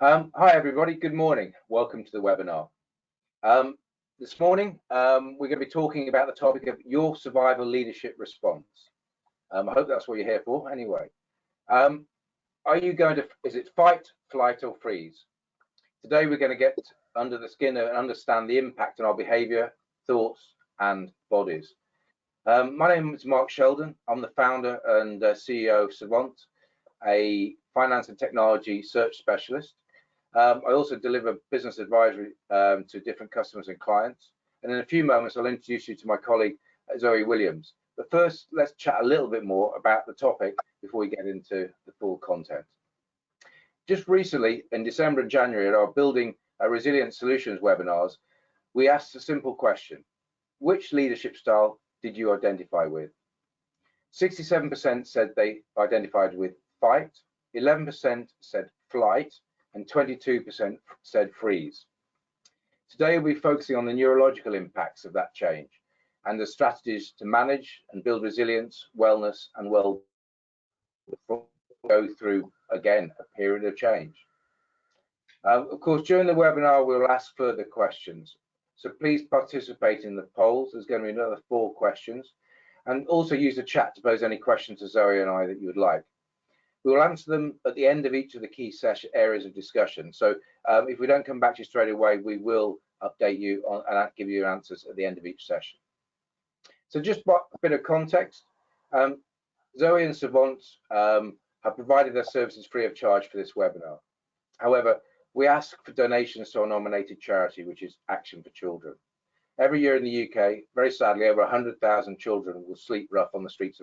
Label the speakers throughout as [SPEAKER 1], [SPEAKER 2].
[SPEAKER 1] Hi everybody, good morning. Welcome to the webinar. This morning we're going to be talking about the topic of your survival leadership response. I hope that's what you're here for anyway. Are you going to, is it fight, flight or freeze? Today we're going to get under the skin and understand the impact on our behaviour, thoughts and bodies. My name is Mark Sheldon. I'm the founder and CEO of Savant, a finance and technology search specialist. I also deliver business advisory to different customers and clients. And in a few moments, I'll introduce you to my colleague, Zoe Williams. But first, let's chat a little bit more about the topic before we get into the full content. Just recently, in December and January, at our Building a Resilient Solutions webinars, we asked a simple question. Which leadership style did you identify with? 67% said they identified with fight, 11% said flight, and 22% said freeze. Today we'll be focusing on the neurological impacts of that change and the strategies to manage and build resilience, wellness and go through again a period of change. Of course, during the webinar we'll ask further questions, so please participate in the polls. There's going to be another 4 questions, and also use the chat to pose any questions to Zoe and I that you would like. We will answer them at the end of each of the key areas of discussion. So if we don't come back to you straight away, we will update you on, and give you answers at the end of each session. So just a bit of context. Zoe and Savant have provided their services free of charge for this webinar. However, we ask for donations to our nominated charity, which is Action for Children. Every year in the UK, very sadly, over 100,000 children will sleep rough on the streets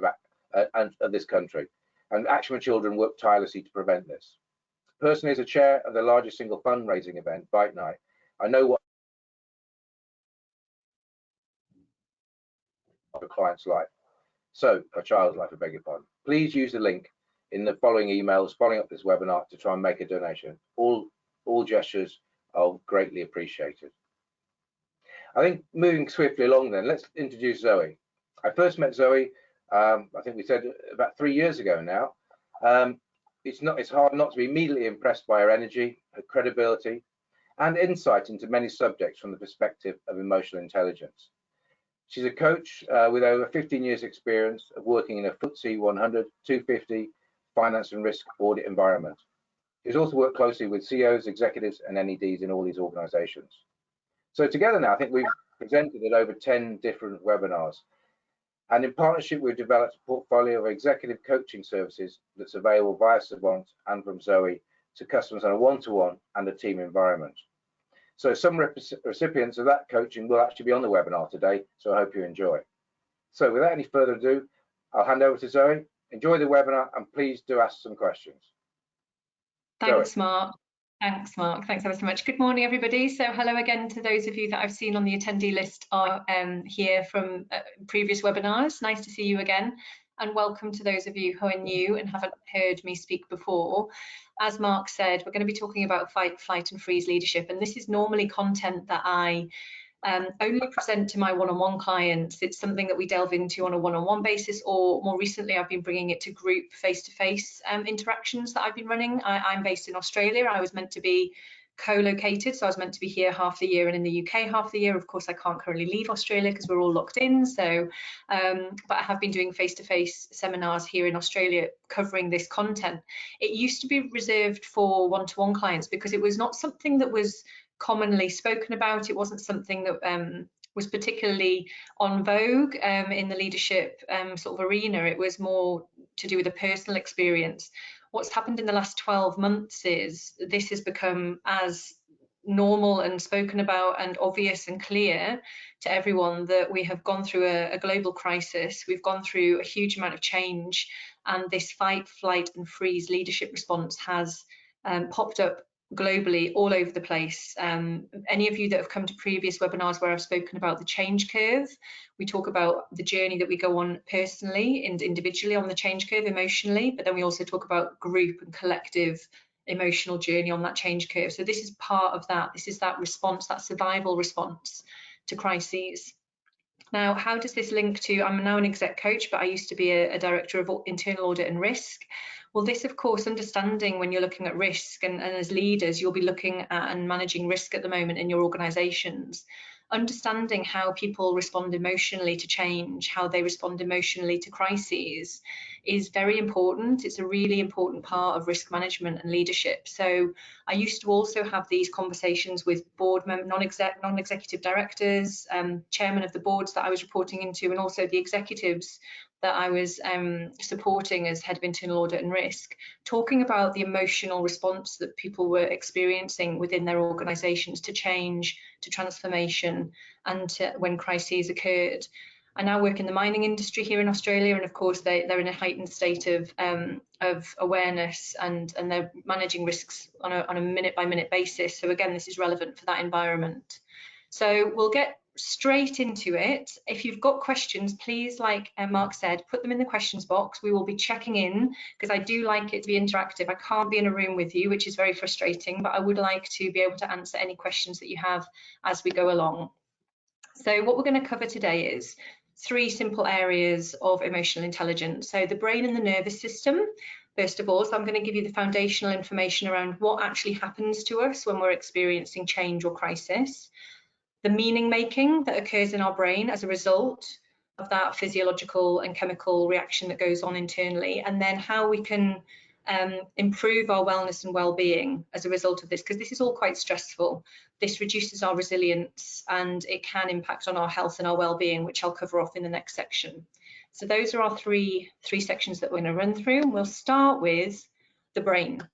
[SPEAKER 1] of this country. And Action for Children work tirelessly to prevent this. Personally, as a chair of the largest single fundraising event, Bite Night, I know what a client's life. So, a child's life, I beg your pardon. Please use the link in the following emails following up this webinar to try and make a donation. All gestures are greatly appreciated. I think moving swiftly along then, let's introduce Zoe. I first met Zoe I think we said about 3 years ago now. It's hard not to be immediately impressed by her energy, her credibility, and insight into many subjects from the perspective of emotional intelligence. She's a coach with over 15 years experience of working in a FTSE 100, 250 finance and risk audit environment. She's also worked closely with CEOs, executives, and NEDs in all these organizations. So together now, I think we've presented at over 10 different webinars. And in partnership, we've developed a portfolio of executive coaching services that's available via Savant and from Zoe to customers on a one-to-one and a team environment. So some recipients of that coaching will actually be on the webinar today, so I hope you enjoy. So without any further ado, I'll hand over to Zoe. Enjoy the webinar and please do ask some questions.
[SPEAKER 2] Thanks, Zoe. Mark. Thanks, Mark. Thanks ever so much. Good morning, everybody. So hello again to those of you that I've seen on the attendee list are here from previous webinars. Nice to see you again. And welcome to those of you who are new and haven't heard me speak before. As Mark said, we're going to be talking about fight, flight and freeze leadership. And this is normally content that I only present to my one-on-one clients. It's something that we delve into on a one-on-one basis, or more recently I've been bringing it to group face-to-face interactions that I've been running. I'm based in Australia. I was meant to be co-located, so I was meant to be here half the year and in the UK half the year. Of course, I can't currently leave Australia because we're all locked in. So, but I have been doing face-to-face seminars here in Australia covering this content. It used to be reserved for one-to-one clients because it was not something that was commonly spoken about. It wasn't something that was particularly on vogue in the leadership sort of arena. It was more to do with a personal experience. What's happened in the last 12 months is this has become as normal and spoken about and obvious and clear to everyone that we have gone through a global crisis. We've gone through a huge amount of change, and this fight, flight and freeze leadership response has popped up globally all over the place. Any of you that have come to previous webinars where I've spoken about the change curve, we talk about the journey that we go on personally and individually on the change curve emotionally, but then we also talk about group and collective emotional journey on that change curve. So this is part of that. This is that response, that survival response to crises. Now, how does this link to, I'm now an exec coach, but I used to be a director of internal audit and risk. Well, this, of course, understanding when you're looking at risk, and as leaders, you'll be looking at and managing risk at the moment in your organizations. Understanding how people respond emotionally to change, how they respond emotionally to crises is very important. It's a really important part of risk management and leadership. So I used to also have these conversations with board members, non-executive directors, chairman of the boards that I was reporting into, and also the executives that I was supporting as head of internal audit and risk, talking about the emotional response that people were experiencing within their organisations to change, to transformation, and to when crises occurred. I now work in the mining industry here in Australia, and of course they're in a heightened state of awareness, and they're managing risks on a minute-by-minute basis. So again, this is relevant for that environment. So we'll get straight into it. If you've got questions, please, like Mark said, put them in the questions box. We will be checking in, because I do like it to be interactive. I can't be in a room with you, which is very frustrating, but I would like to be able to answer any questions that you have as we go along. So what we're going to cover today is 3 simple areas of emotional intelligence. So the brain and the nervous system, first of all. So I'm going to give you the foundational information around what actually happens to us when we're experiencing change or crisis. The meaning making that occurs in our brain as a result of that physiological and chemical reaction that goes on internally, and then how we can improve our wellness and well-being as a result of this, because this is all quite stressful. This reduces our resilience, and it can impact on our health and our well-being, which I'll cover off in the next section. So those are our three sections that we're going to run through, and we'll start with the brain.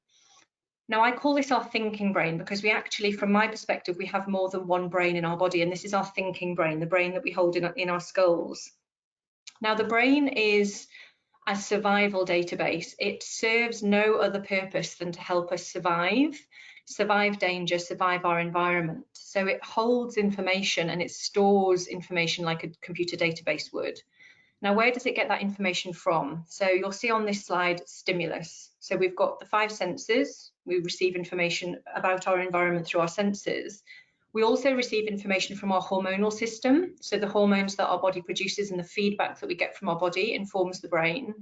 [SPEAKER 2] Now, I call this our thinking brain because we actually, from my perspective, we have more than one brain in our body, and this is our thinking brain, the brain that we hold in our skulls. Now, the brain is a survival database. It serves no other purpose than to help us survive danger, survive our environment. So it holds information and it stores information like a computer database would. Now, where does it get that information from? So you'll see on this slide, stimulus. So we've got the 5 senses. We receive information about our environment through our senses. We also receive information from our hormonal system. So the hormones that our body produces and the feedback that we get from our body informs the brain.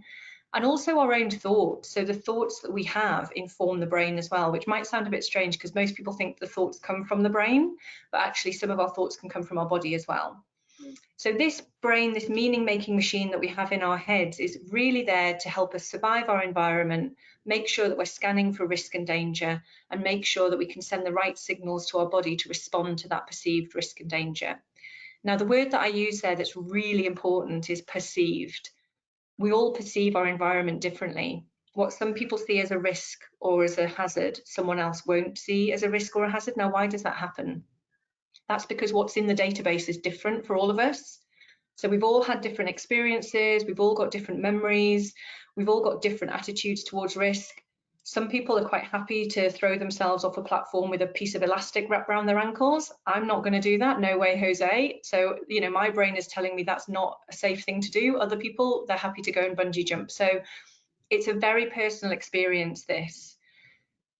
[SPEAKER 2] And also our own thoughts. So the thoughts that we have inform the brain as well, which might sound a bit strange because most people think the thoughts come from the brain, but actually some of our thoughts can come from our body as well. So this brain, this meaning-making machine that we have in our heads is really there to help us survive our environment, make sure that we're scanning for risk and danger, and make sure that we can send the right signals to our body to respond to that perceived risk and danger. Now, the word that I use there that's really important is perceived. We all perceive our environment differently. What some people see as a risk or as a hazard, someone else won't see as a risk or a hazard. Now, why does that happen? That's because what's in the database is different for all of us. So we've all had different experiences, we've all got different memories, we've all got different attitudes towards risk. Some people are quite happy to throw themselves off a platform with a piece of elastic wrapped around their ankles. I'm not going to do that, no way, Jose. So, you know, my brain is telling me that's not a safe thing to do. Other people, they're happy to go and bungee jump. So it's a very personal experience, this.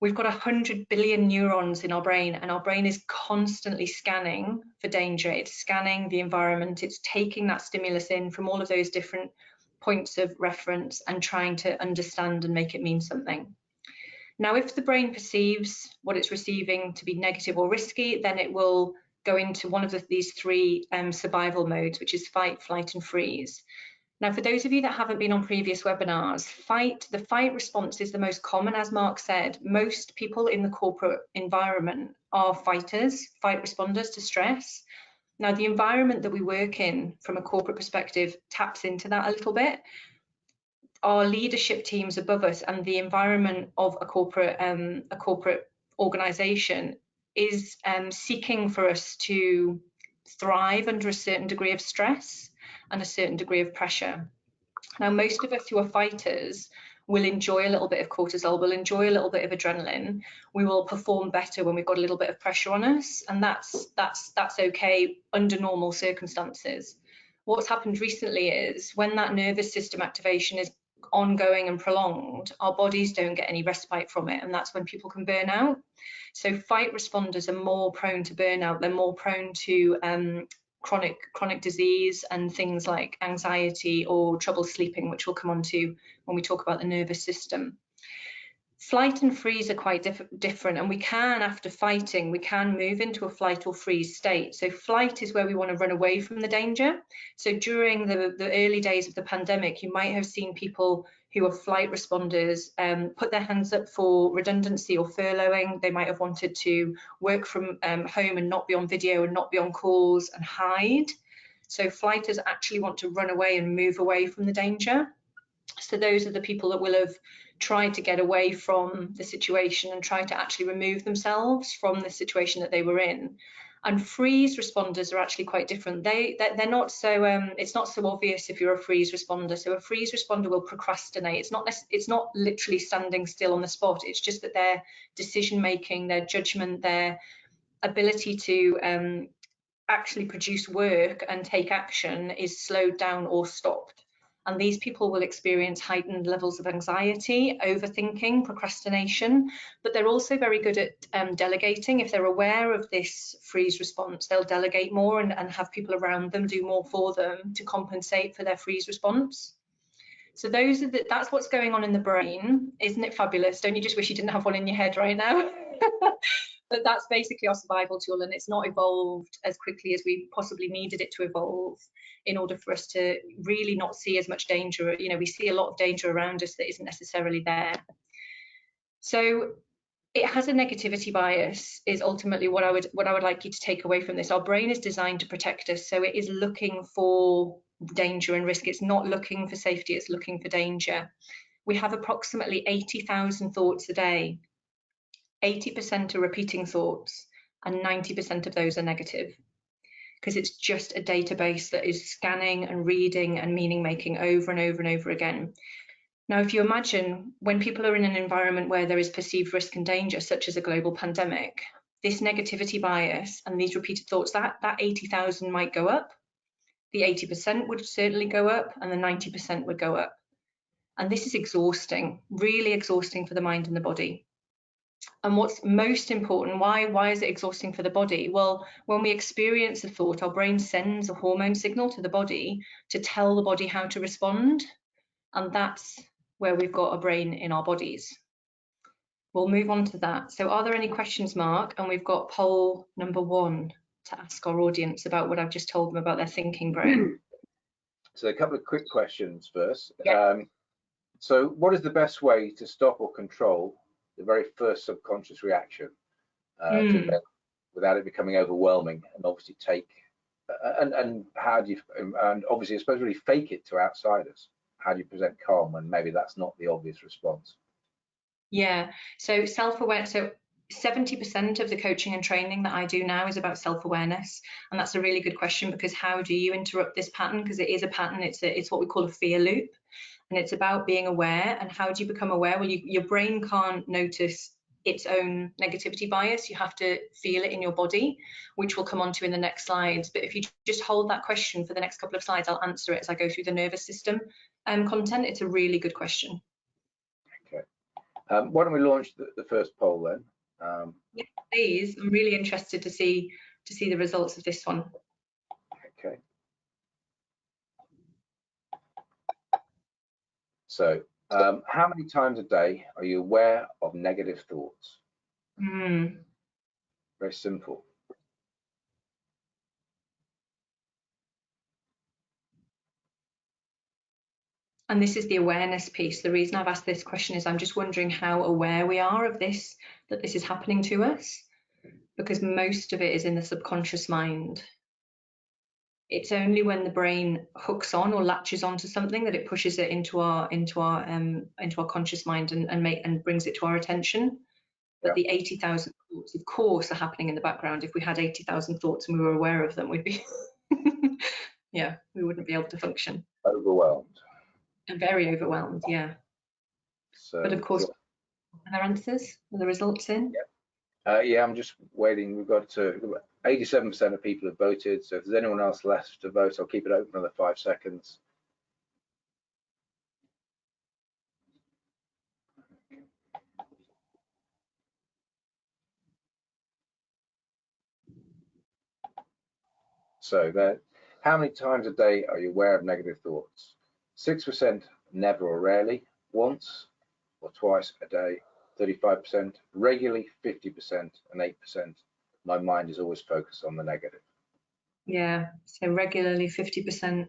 [SPEAKER 2] We've got 100 billion neurons in our brain, and our brain is constantly scanning for danger. It's scanning the environment. It's taking that stimulus in from all of those different points of reference and trying to understand and make it mean something. Now, if the brain perceives what it's receiving to be negative or risky, then it will go into one of these 3 survival modes, which is fight, flight, and freeze. Now, for those of you that haven't been on previous webinars, the fight response is the most common, as Mark said. Most people in the corporate environment are fighters, fight responders to stress. Now, the environment that we work in from a corporate perspective taps into that a little bit. Our leadership teams above us and the environment of a corporate organisation is seeking for us to thrive under a certain degree of stress and a certain degree of pressure. Now, most of us who are fighters will enjoy a little bit of cortisol, will enjoy a little bit of adrenaline. We will perform better when we've got a little bit of pressure on us, and that's okay under normal circumstances. What's happened recently is when that nervous system activation is ongoing and prolonged, our bodies don't get any respite from it, and that's when people can burn out. So fight responders are more prone to burnout. They're more prone to chronic disease and things like anxiety or trouble sleeping, which we'll come on to when we talk about the nervous system. Flight and freeze are quite different, and we can, after fighting, we can move into a flight or freeze state. So flight is where we want to run away from the danger. So during the early days of the pandemic, you might have seen people who are flight responders put their hands up for redundancy or furloughing. They might have wanted to work from home and not be on video and not be on calls and hide. So flighters actually want to run away and move away from the danger. So those are the people that will have tried to get away from the situation and try to actually remove themselves from the situation that they were in. And freeze responders are actually quite different. They're not so it's not so obvious if you're a freeze responder. So a freeze responder will procrastinate. It's not literally standing still on the spot. It's just that their decision making, their judgment, their ability to actually produce work and take action is slowed down or stopped. And these people will experience heightened levels of anxiety, overthinking, procrastination, but they're also very good at delegating. If they're aware of this freeze response, they'll delegate more and have people around them do more for them to compensate for their freeze response. So that's what's going on in the brain. Isn't it fabulous? Don't you just wish you didn't have one in your head right now? But that's basically our survival tool, and it's not evolved as quickly as we possibly needed it to evolve in order for us to really not see as much danger. You know, we see a lot of danger around us that isn't necessarily there. So it has a negativity bias is ultimately what I would like you to take away from this. Our brain is designed to protect us, so it is looking for danger and risk. It's not looking for safety, it's looking for danger. We have approximately 80,000 thoughts a day. 80% are repeating thoughts, and 90% of those are negative, because it's just a database that is scanning and reading and meaning making over and over and over again. Now, if you imagine when people are in an environment where there is perceived risk and danger, such as a global pandemic, this negativity bias and these repeated thoughts, that 80,000 might go up, the 80% would certainly go up, and the 90% would go up. And this is exhausting, really exhausting for the mind and the body. And what's most important, why is it exhausting for the body? Well, when we experience a thought, our brain sends a hormone signal to the body to tell the body how to respond. And that's where we've got a brain in our bodies. We'll move on to that. So are there any questions, Mark? And we've got poll number 1 to ask our audience about what I've just told them about their thinking brain.
[SPEAKER 1] So a couple of quick questions first.
[SPEAKER 2] Yeah.
[SPEAKER 1] So what is the best way to stop or control the very first subconscious reaction without it becoming overwhelming, and obviously and how do you, and obviously especially fake it to outsiders? How do you present calm when maybe that's not the obvious response?
[SPEAKER 2] Yeah, so self-awareness. So 70% of the coaching and training that I do now is about self-awareness, and that's a really good question, because how do you interrupt this pattern? Because it is a pattern. It's what we call a fear loop, and it's about being aware. And how do you become aware? Well, your brain can't notice its own negativity bias. You have to feel it in your body, which we'll come on to in the next slides. But if you just hold that question for the next couple of slides, I'll answer it as I go through the nervous system content. It's a really good question.
[SPEAKER 1] Okay. Why don't we launch the first poll then?
[SPEAKER 2] Yeah, please. I'm really interested to see the results of this one.
[SPEAKER 1] Okay. So, how many times a day are you aware of negative thoughts? Very simple.
[SPEAKER 2] And this is the awareness piece. The reason I've asked this question is I'm just wondering how aware we are of this, that this is happening to us, because most of it is in the subconscious mind. It's only when the brain hooks on or latches onto something that it pushes it into our conscious mind and brings it to our attention. But the 80,000 thoughts, of course, are happening in the background. If we had 80,000 thoughts and we were aware of them, we'd be, yeah, we wouldn't be able to function.
[SPEAKER 1] Overwhelmed.
[SPEAKER 2] And very overwhelmed, yeah.
[SPEAKER 1] So,
[SPEAKER 2] but of course, are there answers? Are the results in?
[SPEAKER 1] Yeah, I'm just waiting. We've got 87% of people have voted. So if there's anyone else left to vote, I'll keep it open another 5 seconds. So how many times a day are you aware of negative thoughts? 6% never or rarely, once or twice a day, 35%, regularly 50%, and 8%. My mind is always focused on the negative.
[SPEAKER 2] Yeah, so regularly 50%.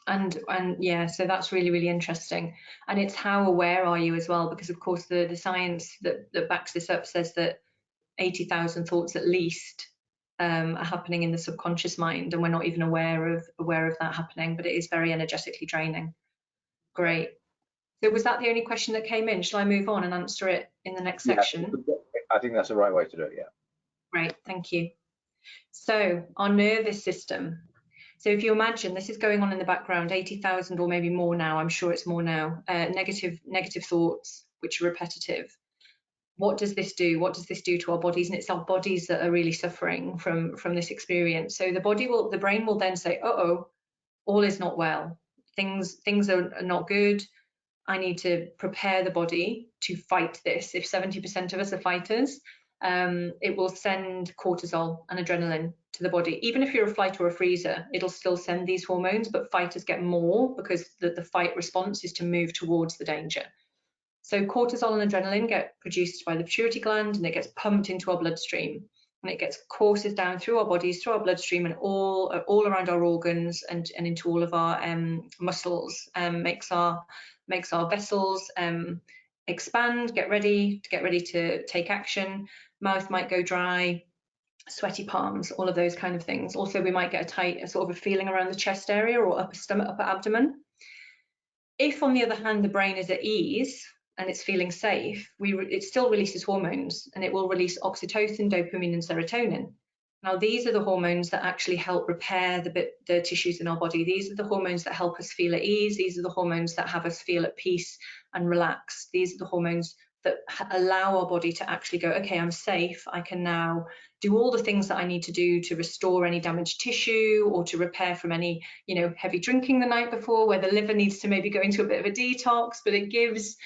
[SPEAKER 2] And yeah, so that's really, really interesting. And it's how aware are you as well, because of course the science that backs this up says that 80,000 thoughts at least are happening in the subconscious mind, and we're not even aware of that happening, but it is very energetically draining. Great. So was that the only question that came in? Shall I move on and answer it in the next section?
[SPEAKER 1] I think that's the right way to do it, yeah.
[SPEAKER 2] Great, thank you. So our nervous system. So if you imagine this is going on in the background, 80,000 or maybe more now, I'm sure it's more now, negative thoughts, which are repetitive. What does this do? What does this do to our bodies? And it's our bodies that are really suffering from this experience. So the brain will then say, uh-oh, all is not well. Things are not good. I need to prepare the body to fight this. If 70% of us are fighters, it will send cortisol and adrenaline to the body. Even if you're a flight or a freezer, it'll still send these hormones, but fighters get more because the fight response is to move towards the danger. So cortisol and adrenaline get produced by the pituitary gland, and it gets pumped into our bloodstream, and it gets courses down through our bodies, through our bloodstream, and all around our organs and into all of our muscles, makes our vessels expand, get ready to take action. Mouth might go dry, sweaty palms, all of those kind of things. Also, we might get a sort of a feeling around the chest area or upper stomach, upper abdomen. If, on the other hand, the brain is at ease and it's feeling safe, it still releases hormones, and it will release oxytocin, dopamine, and serotonin. Now, these are the hormones that actually help repair the tissues in our body. These are the hormones that help us feel at ease. These are the hormones that have us feel at peace and relaxed. These are the hormones that allow our body to actually go, okay, I'm safe. I can now do all the things that I need to do to restore any damaged tissue or to repair from any, heavy drinking the night before, where the liver needs to maybe go into a bit of a detox, but it gives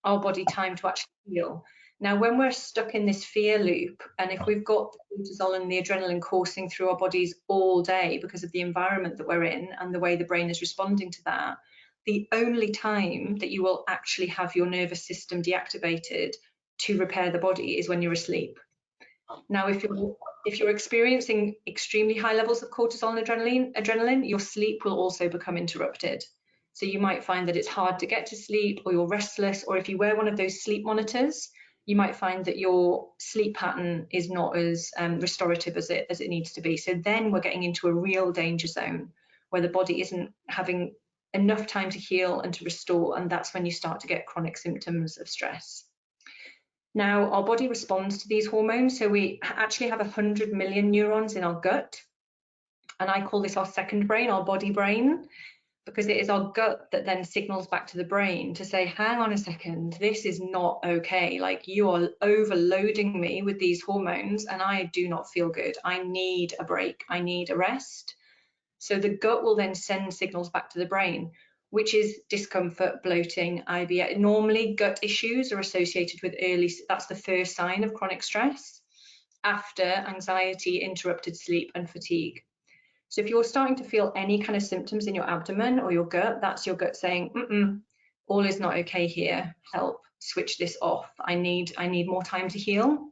[SPEAKER 2] our body time to actually heal. Now, when we're stuck in this fear loop, and if we've got the cortisol and the adrenaline coursing through our bodies all day because of the environment that we're in and the way the brain is responding to that, the only time that you will actually have your nervous system deactivated to repair the body is when you're asleep. Now, if you're experiencing extremely high levels of cortisol and adrenaline, your sleep will also become interrupted. So you might find that it's hard to get to sleep, or you're restless, or if you wear one of those sleep monitors, you might find that your sleep pattern is not as restorative as it needs to be. So then we're getting into a real danger zone where the body isn't having enough time to heal and to restore, and that's when you start to get chronic symptoms of stress. Now, our body responds to these hormones. So we actually have 100 million neurons in our gut, and I call this our second brain, our body brain, because it is our gut that then signals back to the brain to say, hang on a second, this is not okay. Like, you are overloading me with these hormones and I do not feel good. I need a break. I need a rest. So the gut will then send signals back to the brain, which is discomfort, bloating, IBS. Normally gut issues are associated with that's the first sign of chronic stress, after anxiety, interrupted sleep, and fatigue. So if you're starting to feel any kind of symptoms in your abdomen or your gut, that's your gut saying, all is not okay here. Help, switch this off. I need more time to heal.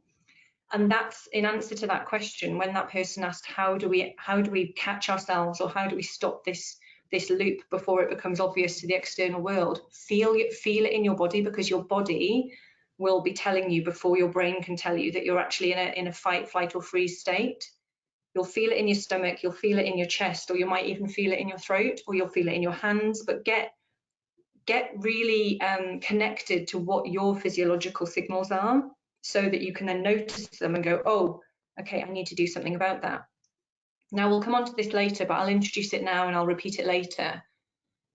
[SPEAKER 2] And that's in answer to that question, when that person asked, how do we catch ourselves, or how do we stop this loop before it becomes obvious to the external world? Feel it in your body, because your body will be telling you before your brain can tell you that you're actually in a fight, flight, or freeze state. You'll feel it in your stomach, you'll feel it in your chest, or you might even feel it in your throat, or you'll feel it in your hands. But get really connected to what your physiological signals are, so that you can then notice them and go, oh, okay, I need to do something about that. Now, we'll come on to this later, but I'll introduce it now and I'll repeat it later.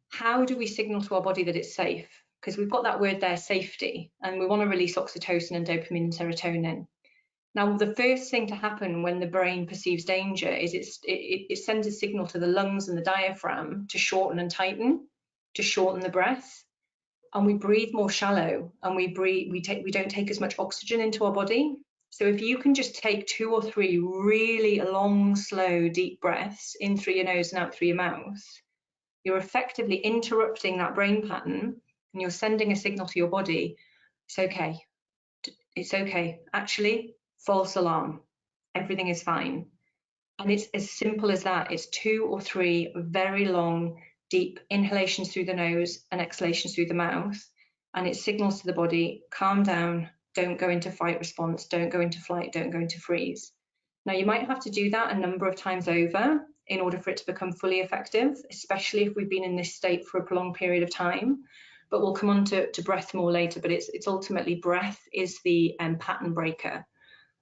[SPEAKER 2] How do we signal to our body that it's safe? Because we've got that word there, safety, and we want to release oxytocin and dopamine and serotonin. Now, the first thing to happen when the brain perceives danger is it sends a signal to the lungs and the diaphragm to shorten and tighten, to shorten the breath, and we breathe more shallow, and we don't take as much oxygen into our body. So if you can just take 2 or 3 really long, slow, deep breaths in through your nose and out through your mouth, you're effectively interrupting that brain pattern and you're sending a signal to your body, it's okay, it's okay. Actually, false alarm, everything is fine. And it's as simple as that. It's 2 or 3 very long, deep inhalations through the nose and exhalations through the mouth. And it signals to the body, calm down, don't go into fight response, don't go into flight, don't go into freeze. Now, you might have to do that a number of times over in order for it to become fully effective, especially if we've been in this state for a prolonged period of time. But we'll come on to breath more later, but it's ultimately breath is the pattern breaker.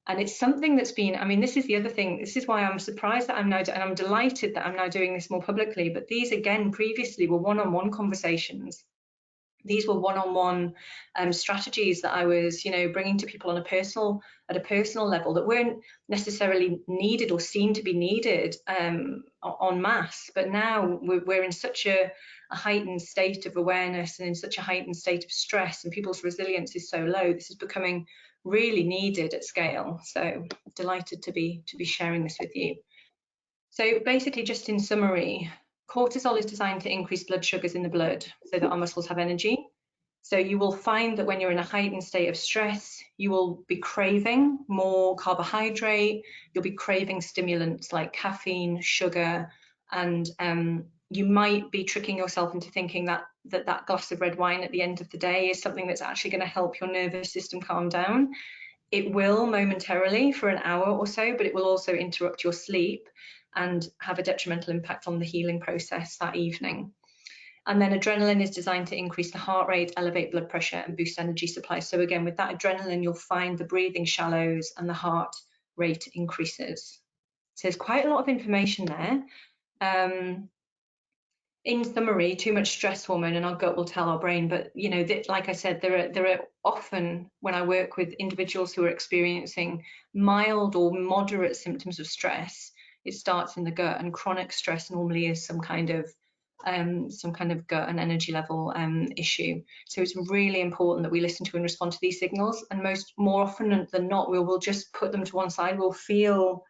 [SPEAKER 2] And it's something that's been, I mean, this is the other thing, this is why I'm surprised that I'm now, and I'm delighted that I'm now doing this more publicly, but these again, previously were one-on-one conversations. These were one-on-one strategies that I was, bringing to people at a personal level that weren't necessarily needed or seen to be needed en masse. But now we're in such a heightened state of awareness and in such a heightened state of stress, and people's resilience is so low. This is becoming really needed at scale. So delighted to be sharing this with you. So basically, just in summary, cortisol is designed to increase blood sugars in the blood so that our muscles have energy. So you will find that when you're in a heightened state of stress, you will be craving more carbohydrate, you'll be craving stimulants like caffeine, sugar, and you might be tricking yourself into thinking that glass of red wine at the end of the day is something that's actually going to help your nervous system calm down. It will momentarily for an hour or so, but it will also interrupt your sleep and have a detrimental impact on the healing process that evening. And then adrenaline is designed to increase the heart rate, elevate blood pressure, and boost energy supply. So again, with that adrenaline, you'll find the breathing shallows and the heart rate increases. So there's quite a lot of information there. In summary, too much stress hormone, and our gut will tell our brain. But like I said, there are often, when I work with individuals who are experiencing mild or moderate symptoms of stress, it starts in the gut, and chronic stress normally is some kind of gut and energy level issue. So it's really important that we listen to and respond to these signals. And more often than not, we will just put them to one side. We'll feel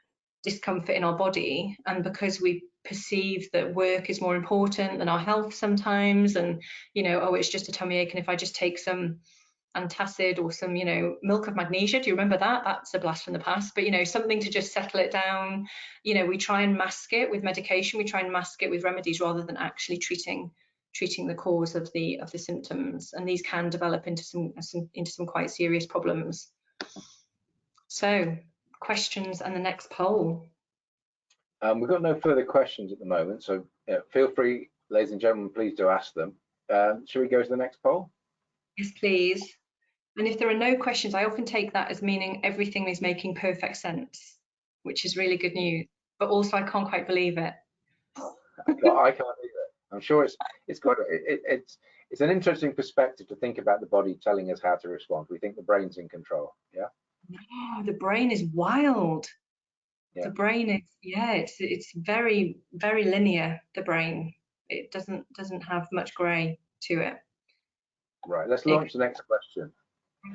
[SPEAKER 2] discomfort in our body, and because we perceive that work is more important than our health sometimes, and oh, it's just a tummy ache, and if I just take some antacid or some milk of magnesia, do you remember that? That's a blast from the past, but something to just settle it down. We try and mask it with medication, we try and mask it with remedies rather than actually treating the cause of the symptoms, and these can develop into some quite serious problems. So questions and the next poll.
[SPEAKER 1] We've got no further questions at the moment, so feel free, ladies and gentlemen, please do ask them. Shall we go to the next poll?
[SPEAKER 2] Yes, please. And if there are no questions, I often take that as meaning everything is making perfect sense, which is really good news. But also, I can't quite believe it.
[SPEAKER 1] I can't either. I'm sure it's an interesting perspective to think about the body telling us how to respond. We think the brain's in control. Yeah.
[SPEAKER 2] Oh, the brain is wild. Yeah. The brain is, it's very, very linear, the brain. It doesn't have much grey to it.
[SPEAKER 1] Right, let's launch the next question.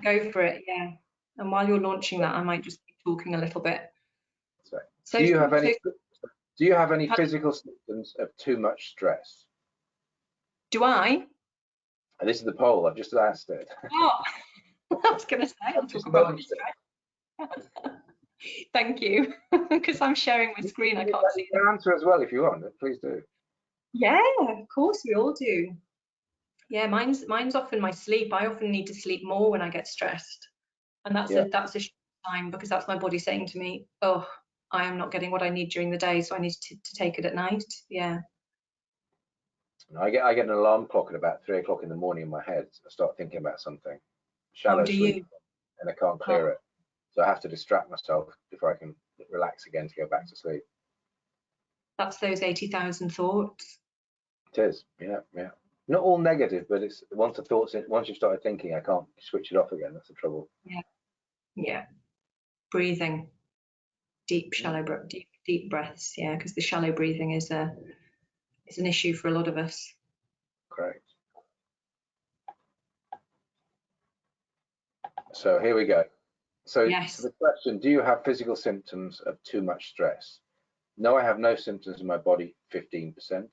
[SPEAKER 2] Go for it, yeah. And while you're launching that, I might just keep talking a little bit.
[SPEAKER 1] So do you have any physical symptoms of too much stress?
[SPEAKER 2] Do I?
[SPEAKER 1] And this is the poll, I've just asked it.
[SPEAKER 2] Oh, I was going to say, I'll talk about stress. Thank you, because I'm sharing my screen. I can't see
[SPEAKER 1] the answer as well if you want. Please do.
[SPEAKER 2] Yeah, of course we all do. Yeah, mine's often my sleep. I often need to sleep more when I get stressed, and that's a sign, because that's my body saying to me, "Oh, I am not getting what I need during the day, so I need to take it at night." Yeah.
[SPEAKER 1] I get an alarm clock at about 3 o'clock in the morning in my head. I start thinking about something. Shallow sleep, and I can't clear it. So I have to distract myself before I can relax again to go back to sleep.
[SPEAKER 2] That's those 80,000 thoughts.
[SPEAKER 1] It is, yeah. Not all negative, but it's once you've started thinking, I can't switch it off again. That's the trouble.
[SPEAKER 2] Yeah. Breathing, deep, shallow, deep breaths. Yeah, because the shallow breathing is an issue for a lot of us.
[SPEAKER 1] Great. So here we go. So,
[SPEAKER 2] Yes.
[SPEAKER 1] so the question, do you have physical symptoms of too much stress? No, I have no symptoms in my body, 15%.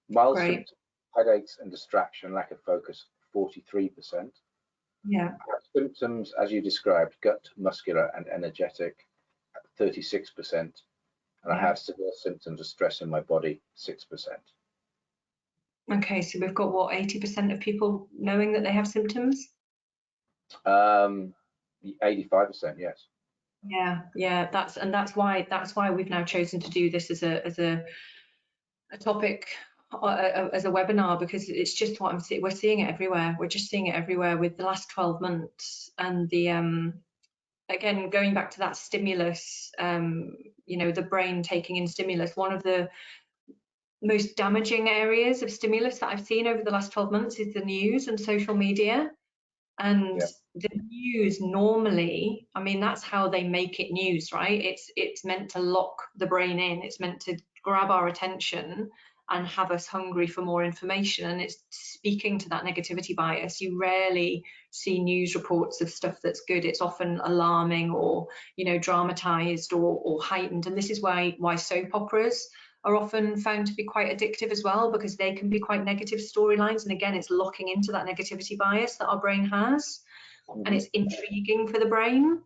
[SPEAKER 1] Mild
[SPEAKER 2] Great.
[SPEAKER 1] symptoms, headaches and distraction, lack of focus, 43%.
[SPEAKER 2] Yeah.
[SPEAKER 1] I have symptoms, as you described, gut, muscular and energetic, 36%. And I have severe symptoms of stress in my body, 6%.
[SPEAKER 2] Okay, so we've got what, 80% of people knowing that they have symptoms?
[SPEAKER 1] 85%, yes.
[SPEAKER 2] Yeah, that's why we've now chosen to do this as a topic, as a webinar, because it's just what we're seeing it everywhere. We're just seeing it everywhere with the last 12 months, and the again, going back to that stimulus, you know, the brain taking in stimulus. One of the most damaging areas of stimulus that I've seen over the last 12 months is the news and social media. And the news normally, I mean, that's how they make it news, right? It's meant to lock the brain in. It's meant to grab our attention and have us hungry for more information. And it's speaking to that negativity bias. You rarely see news reports of stuff that's good. It's often alarming or, you know, dramatized or heightened. And this is why soap operas are often found to be quite addictive as well, because they can be quite negative storylines. And again, it's locking into that negativity bias that our brain has, and it's intriguing for the brain.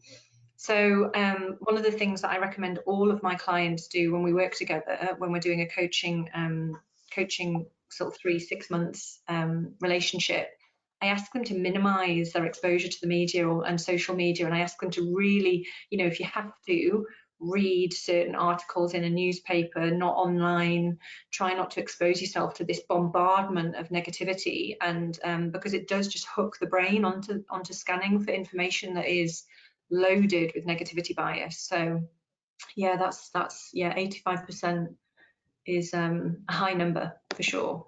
[SPEAKER 2] So one of the things that I recommend all of my clients do when we work together, when we're doing a coaching sort of 3-6 months relationship, I ask them to minimize their exposure to the media and social media. And I ask them to really, you know, if you have to, read certain articles in a newspaper, not online. Try not to expose yourself to this bombardment of negativity, and because it does just hook the brain onto scanning for information that is loaded with negativity bias. So yeah, that's 85% is a high number for sure.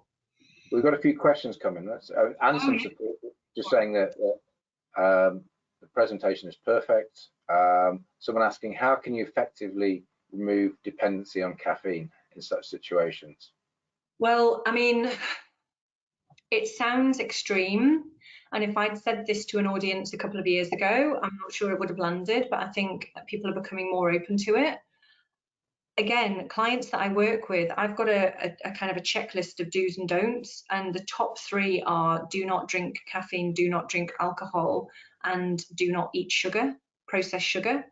[SPEAKER 1] We've got a few questions coming. That's and some support. Just saying that the presentation is perfect. Someone asking, how can you effectively remove dependency on caffeine in such situations?
[SPEAKER 2] Well, I mean, it sounds extreme. And if I'd said this to an audience a couple of years ago, I'm not sure it would have landed, but I think people are becoming more open to it. Again, clients that I work with, I've got a kind of a checklist of do's and don'ts, and the top 3 are: do not drink caffeine, do not drink alcohol, and do not eat sugar, processed sugar.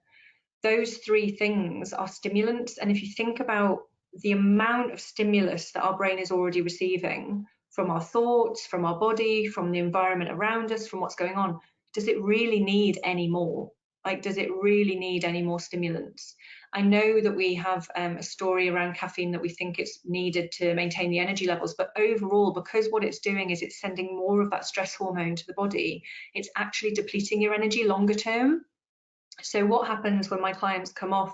[SPEAKER 2] Those 3 things are stimulants, and if you think about the amount of stimulus that our brain is already receiving from our thoughts, from our body, from the environment around us, from what's going on, does it really need any more? Like, does it really need any more stimulants? I know that we have a story around caffeine that we think it's needed to maintain the energy levels, but overall, because what it's doing is it's sending more of that stress hormone to the body, it's actually depleting your energy longer term. So what happens when my clients come off,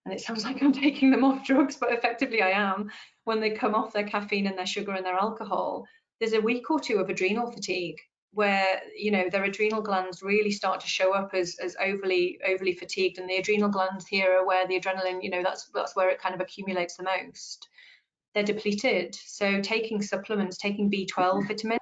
[SPEAKER 2] and it sounds like I'm taking them off drugs, but effectively I am, when they come off their caffeine and their sugar and their alcohol, there's a week or 2 of adrenal fatigue, where, you know, their adrenal glands really start to show up as overly fatigued. And the adrenal glands here are where the adrenaline, you know, that's where it kind of accumulates the most. They're depleted. So taking supplements, taking B12 vitamin,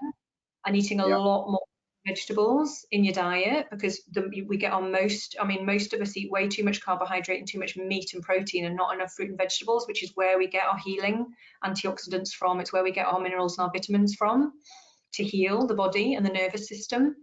[SPEAKER 2] and eating a lot more vegetables in your diet, because we get on most of us eat way too much carbohydrate and too much meat and protein, and not enough fruit and vegetables, which is where we get our healing antioxidants from. It's where we get our minerals and our vitamins from to heal the body and the nervous system.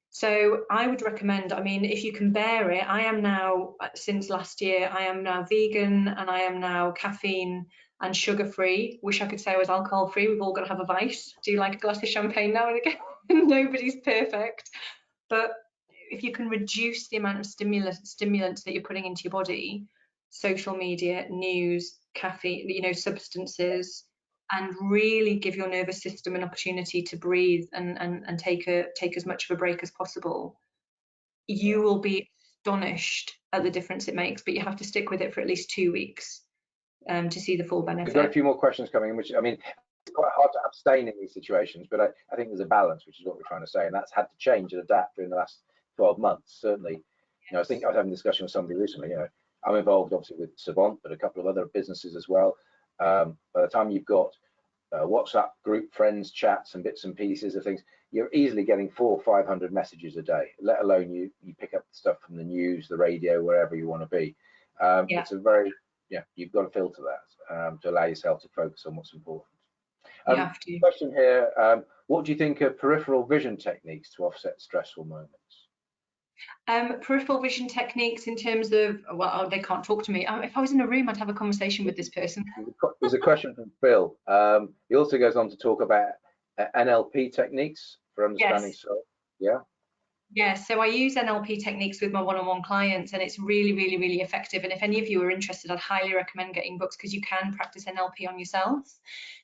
[SPEAKER 2] So I would recommend, I mean, if you can bear it, I am now, since last year, I am now vegan, and I am now caffeine and sugar free. Wish I could say I was alcohol free. We've all got to have a vice. Do like a glass of champagne now and again. Nobody's perfect. But if you can reduce the amount of stimulants that you're putting into your body, social media, news, caffeine, you know, substances, and really give your nervous system an opportunity to breathe and take as much of a break as possible, you will be astonished at the difference it makes. But you have to stick with it for at least 2 weeks to see the full benefit.
[SPEAKER 1] We've got a few more questions coming in, which, I mean, it's quite hard to abstain in these situations, but I think there's a balance, which is what we're trying to say, and that's had to change and adapt during the last 12 months, certainly. You know, I think I was having a discussion with somebody recently, you know, I'm involved obviously with Savant, but a couple of other businesses as well. By the time you've got WhatsApp group friends chats and bits and pieces of things, you're easily getting 400 or 500 messages a day, let alone you pick up stuff from the news, the radio, wherever you want to be. It's a very, you've got to filter that to allow yourself to focus on what's important.
[SPEAKER 2] You have to.
[SPEAKER 1] Question here, what do you think of peripheral vision techniques to offset stressful moments?
[SPEAKER 2] Peripheral vision techniques in terms of, well, they can't talk to me. If I was in a room, I'd have a conversation with this person.
[SPEAKER 1] There's a question from Phil. He also goes on to talk about NLP techniques for understanding soul. Yeah.
[SPEAKER 2] Yeah, so I use NLP techniques with my one-on-one clients, and it's really, really, really effective. And if any of you are interested, I'd highly recommend getting books, because you can practice NLP on yourself.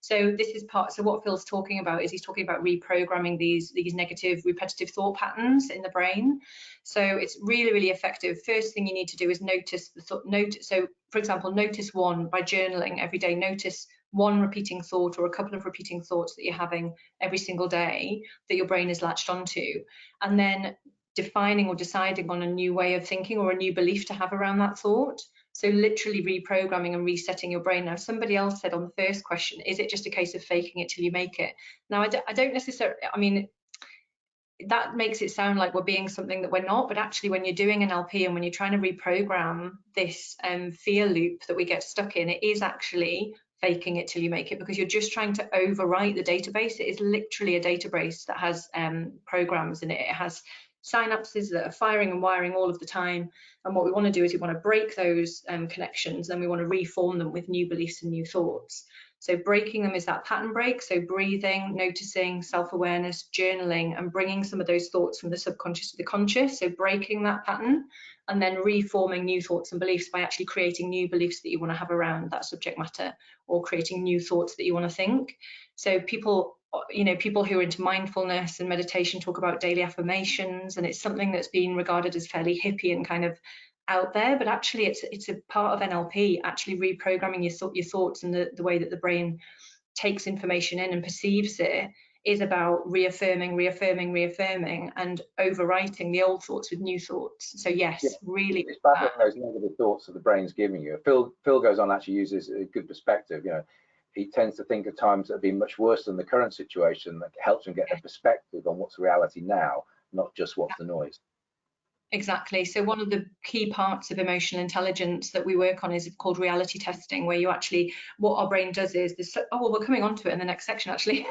[SPEAKER 2] So this is part, so what Phil's talking about is he's talking about reprogramming these negative repetitive thought patterns in the brain. So it's really, really effective. First thing you need to do is notice the thought. So for example, notice one by journaling every day. Notice one repeating thought or a couple of repeating thoughts that you're having every single day that your brain is latched onto, and then defining or deciding on a new way of thinking or a new belief to have around that thought. So literally reprogramming and resetting your brain. Now, somebody else said on the first question, is it just a case of faking it till you make it? Now, I don't necessarily, I mean, that makes it sound like we're being something that we're not, but actually when you're doing an NLP and when you're trying to reprogram this fear loop that we get stuck in, it is actually faking it till you make it, because you're just trying to overwrite the database. It is literally a database that has programs in it. It has synapses that are firing and wiring all of the time. And what we want to do is we want to break those connections, and we want to reform them with new beliefs and new thoughts. So breaking them is that pattern break. So breathing, noticing, self-awareness, journaling, and bringing some of those thoughts from the subconscious to the conscious. So breaking that pattern, and then reforming new thoughts and beliefs by actually creating new beliefs that you want to have around that subject matter, or creating new thoughts that you want to think. So people, people who are into mindfulness and meditation talk about daily affirmations, and it's something that's been regarded as fairly hippie and kind of out there, but actually it's a part of NLP, actually reprogramming your thoughts, and the way that the brain takes information in and perceives it is about reaffirming and overwriting the old thoughts with new thoughts. So yes, really,
[SPEAKER 1] it's battling those negative thoughts that the brain's giving you. Phil goes on, actually uses a good perspective. He tends to think of times that have been much worse than the current situation. That helps him get a perspective on what's reality now, not just what's the noise.
[SPEAKER 2] Exactly. So one of the key parts of emotional intelligence that we work on is called reality testing, where you actually, what our brain does is this. Oh, well, we're coming on to it in the next section, actually.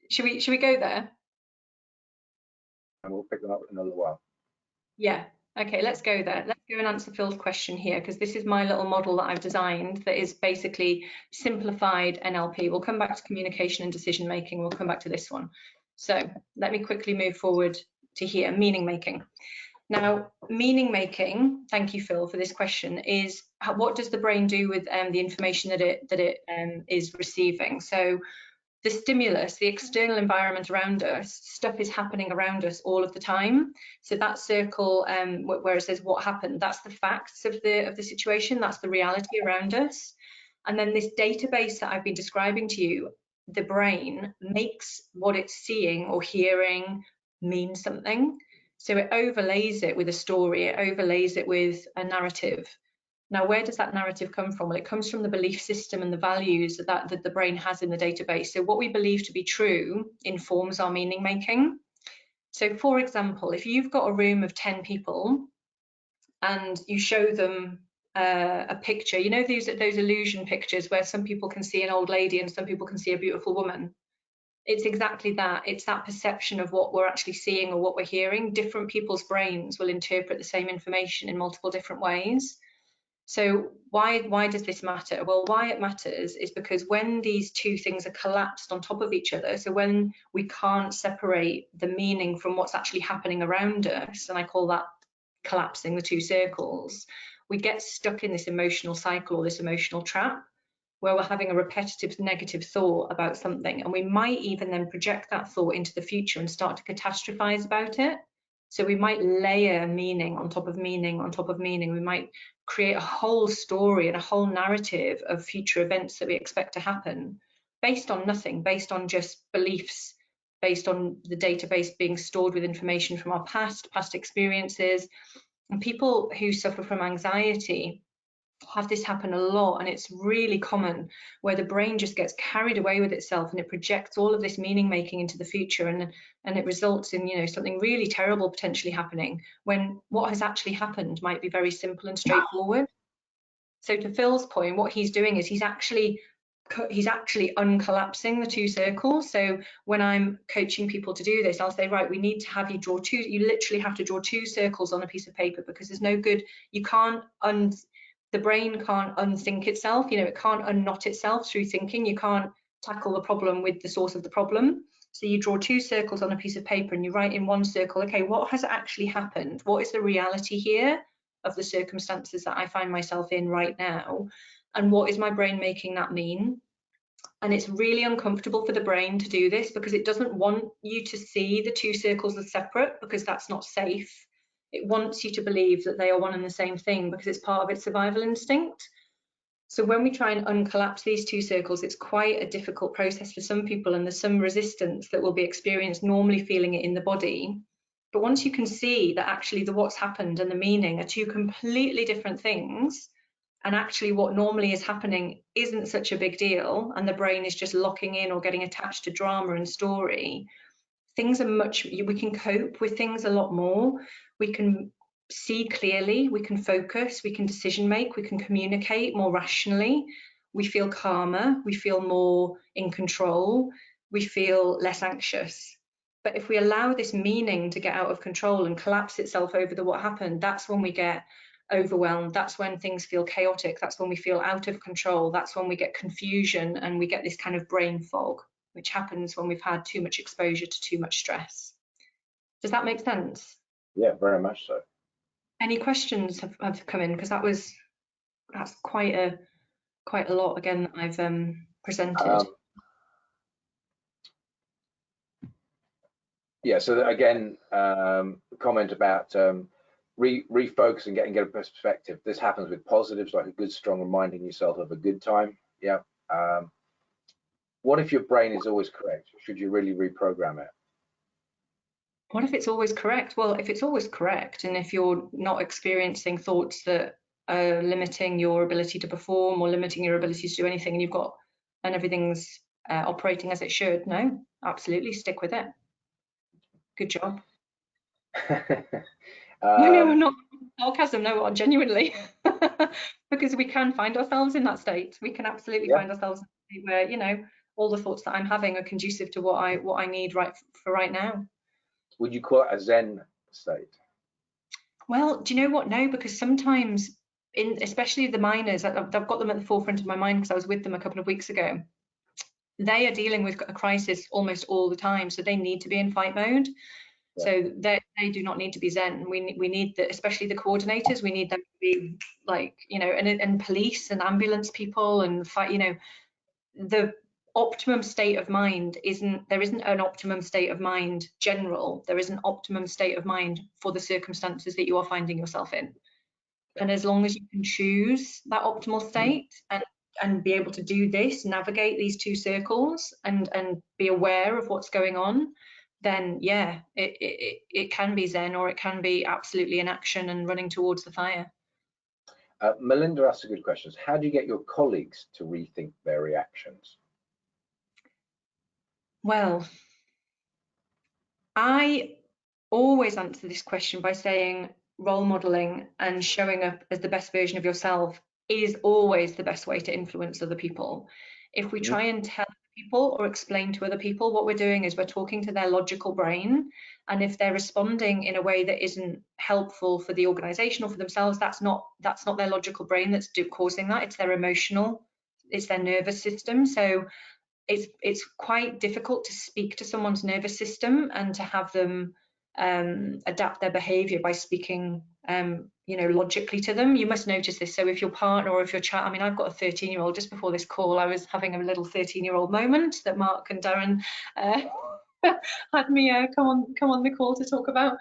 [SPEAKER 2] Should we go there?
[SPEAKER 1] And we'll pick them up in a little while.
[SPEAKER 2] Yeah. Okay, let's go there. Let's go and answer Phil's question here, because this is my little model that I've designed that is basically simplified NLP. We'll come back to communication and decision making. We'll come back to this one. So let me quickly move forward to here, meaning making. Now, meaning making, thank you, Phil, for this question, is what does the brain do with the information that it is receiving? So the stimulus, the external environment around us, stuff is happening around us all of the time. So that circle where it says what happened, that's the facts of the situation, that's the reality around us. And then this database that I've been describing to you, the brain makes what it's seeing or hearing mean something. So it overlays it with a story, it overlays it with a narrative. Now, where does that narrative come from? Well, it comes from the belief system and the values that the brain has in the database. So what we believe to be true informs our meaning making. So for example, if you've got a room of 10 people and you show them a picture, those illusion pictures where some people can see an old lady and some people can see a beautiful woman. It's exactly that. It's that perception of what we're actually seeing or what we're hearing. Different people's brains will interpret the same information in multiple different ways. So why does this matter? Well, why it matters is because when these two things are collapsed on top of each other, so when we can't separate the meaning from what's actually happening around us, and I call that collapsing the two circles, we get stuck in this emotional cycle or this emotional trap where we're having a repetitive negative thought about something, and we might even then project that thought into the future and start to catastrophize about it. So we might layer meaning on top of meaning on top of meaning. We might create a whole story and a whole narrative of future events that we expect to happen based on nothing, based on just beliefs, based on the database being stored with information from our past experiences. And people who suffer from anxiety have this happen a lot, and it's really common, where the brain just gets carried away with itself and it projects all of this meaning making into the future, and it results in, you know, something really terrible potentially happening, when what has actually happened might be very simple and straightforward. So to Phil's point, what he's doing is he's actually uncollapsing the two circles. So when I'm coaching people to do this, I'll say, right, we need to have you draw two, you literally have to draw two circles on a piece of paper, because there's no good, you can't the brain can't unthink itself, you know, it can't unknot itself through thinking. You can't tackle the problem with the source of the problem. So you draw two circles on a piece of paper and you write in one circle, okay, what has actually happened? What is the reality here of the circumstances that I find myself in right now? And what is my brain making that mean? And it's really uncomfortable for the brain to do this, because it doesn't want you to see the two circles as separate, because that's not safe. It wants you to believe that they are one and the same thing, because it's part of its survival instinct. So when we try and uncollapse these two circles, it's quite a difficult process for some people, and there's some resistance that will be experienced normally feeling it in the body. But once you can see that actually the what's happened and the meaning are two completely different things, and actually what normally is happening isn't such a big deal, and the brain is just locking in or getting attached to drama and story, things are we can cope with things a lot more. We can see clearly, we can focus, we can decision make, we can communicate more rationally, we feel calmer, we feel more in control, we feel less anxious. But if we allow this meaning to get out of control and collapse itself over the what happened, that's when we get overwhelmed, that's when things feel chaotic, that's when we feel out of control, that's when we get confusion, and we get this kind of brain fog, which happens when we've had too much exposure to too much stress. Does that make sense?
[SPEAKER 1] Yeah, very much so.
[SPEAKER 2] Any questions have come in? Because that's quite a lot again that I've presented.
[SPEAKER 1] Yeah, so again, comment about refocus and getting a perspective. This happens with positives, like a good, strong reminding yourself of a good time. Yeah. What if your brain is always correct? Should you really reprogram it?
[SPEAKER 2] What if it's always correct? Well, if it's always correct, and if you're not experiencing thoughts that are limiting your ability to perform or limiting your ability to do anything, and everything's operating as it should, no, absolutely stick with it. Good job. No, not sarcasm, no, genuinely. Because we can find ourselves in that state. We can absolutely find ourselves in a state where, you know, all the thoughts that I'm having are conducive to what I need right now.
[SPEAKER 1] Would you call it a Zen state?
[SPEAKER 2] Well, do you know what? No, because sometimes, especially the miners, I've got them at the forefront of my mind because I was with them a couple of weeks ago. They are dealing with a crisis almost all the time, so they need to be in fight mode. Yeah. So they do not need to be Zen. We need especially the coordinators. We need them to be like, you know, and police and ambulance people and fight. You know, the optimum state of mind there isn't an optimum state of mind general. There is an optimum state of mind for the circumstances that you are finding yourself in. And as long as you can choose that optimal state and be able to do this, navigate these two circles and be aware of what's going on, then yeah, it can be Zen, or it can be absolutely in action and running towards the fire.
[SPEAKER 1] Melinda asked a good question. How do you get your colleagues to rethink their reactions?
[SPEAKER 2] Well, I always answer this question by saying role modeling and showing up as the best version of yourself is always the best way to influence other people. If we try and tell people or explain to other people, what we're doing is we're talking to their logical brain, and if they're responding in a way that isn't helpful for the organization or for themselves, that's not their logical brain that's causing that. It's their emotional, it's their nervous system. So it's quite difficult to speak to someone's nervous system and to have them adapt their behavior by speaking you know, logically to them. You must notice this. So if your partner or if your child, I mean, I've got a 13-year-old. Just before this call, I was having a little 13-year-old moment that Mark and Darren had me come on the call to talk about.